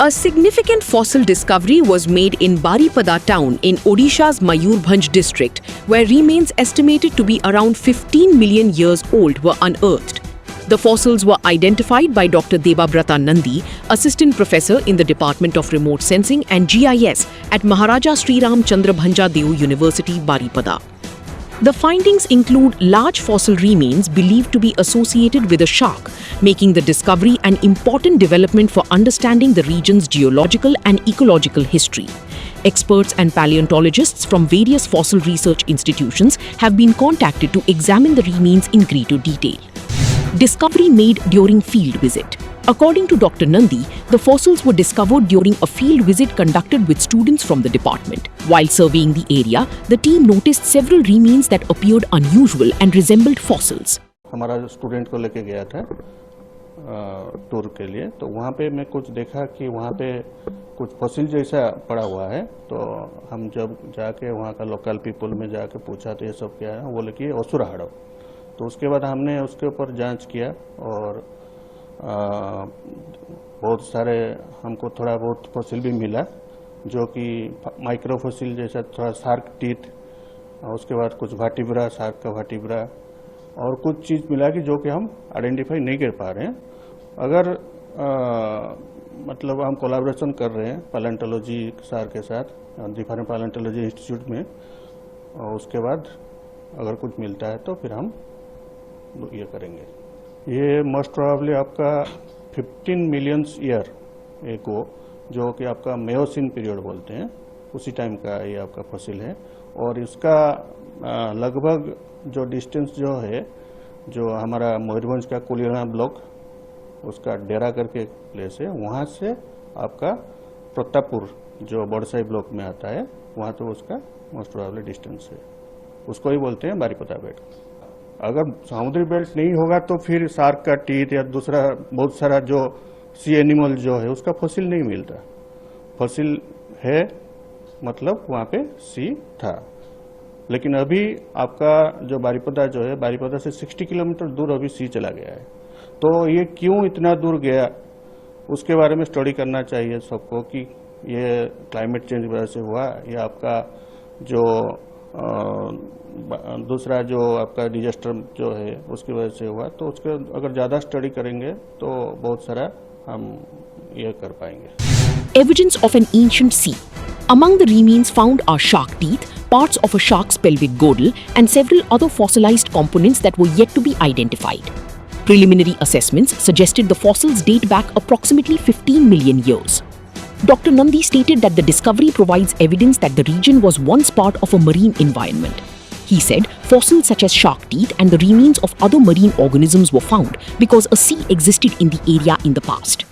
A significant fossil discovery was made in Baripada town in Odisha's Mayurbhanj district, where remains estimated to be around 15 million years old were unearthed. The fossils were identified by Dr. Debabrata Nandi, Assistant Professor in the Department of Remote Sensing and GIS at Maharaja Sri Ram Chandra Bhanja Deo University, Baripada. The findings include large fossil remains believed to be associated with a shark, making the discovery an important development for understanding the region's geological and ecological history. Experts and paleontologists from various fossil research institutions have been contacted to examine the remains in greater detail. Discovery made during field visit. According to Dr. Nandi, the fossils were discovered during a field visit conducted with students from the department. While surveying the area, the team noticed several remains that appeared unusual and resembled fossils. हमारा student को लेके गया था tour के लिए, तो वहाँ पे मैं कुछ देखा कि वहाँ पे कुछ फॉसिल जैसा पड़ा हुआ है। तो हम जब जाके वहाँ का लोकल पीपल में जाके पूछा तो ये सब क्या है, वो बोले कि असुरा हाड़ो। तो उसके बाद हमने उसके ऊपर जांच किया और बहुत सारे हमको थोड़ा बहुत फॉसिल भी मिला, जो कि माइक्रो फॉसिल जैसा थोड़ा शार्क टीथ, उसके बाद कुछ वर्टिब्रा, शार्क का वर्टिब्रा और कुछ चीज़ मिला कि जो कि हम आइडेंटिफाई नहीं कर पा रहे हैं। अगर मतलब हम कोलैबोरेशन कर रहे हैं पैलेंटोलॉजी सर के साथ डिफरेंट पैलेंटोलॉजी इंस्टीट्यूट में, और उसके बाद अगर कुछ मिलता है तो फिर हम ये करेंगे। ये मोस्ट प्रोबेबली आपका 15 मिलियन ईयर एगो, जो कि आपका मेयोसिन पीरियड बोलते हैं, उसी टाइम का ये आपका फॉसिल है। और इसका लगभग जो डिस्टेंस जो है, जो हमारा मयूरभंज का कुलियाना ब्लॉक, उसका डेरा करके एक प्लेस है, वहाँ से आपका प्रतापपुर जो बड़साई ब्लॉक में आता है, वहाँ तो उसका मोस्ट प्रोबेबली डिस्टेंस है। उसको ही बोलते हैं बारीपदा बेल्ट। अगर समुद्री बेल्ट नहीं होगा तो फिर शार्क का टीथ या दूसरा बहुत सारा जो सी एनिमल जो है उसका फॉसिल नहीं मिलता। फॉसिल है मतलब वहाँ पे सी था, लेकिन अभी आपका जो बारीपदा जो है, बारीपदा से 60 किलोमीटर दूर अभी सी चला गया है। तो ये क्यों इतना दूर गया, उसके बारे में स्टडी करना चाहिए सबको कि ये क्लाइमेट चेंज की वजह से हुआ या आपका जो दूसरा जो आपका डिजास्टर जो है उसकी वजह से हुआ। तो उसके अगर ज़्यादा स्टडी करेंगे तो बहुत सारा हम ये कर पाएंगे। Evidence of an ancient sea. Among the remains found are shark teeth, parts of a shark's pelvic girdle, and several other fossilized components that were yet to be identified. Preliminary assessments suggested the fossils date back approximately 15 million years. Dr. Nandi stated that the discovery provides evidence that the region was once part of a marine environment. He said fossils such as shark teeth and the remains of other marine organisms were found because a sea existed in the area in the past.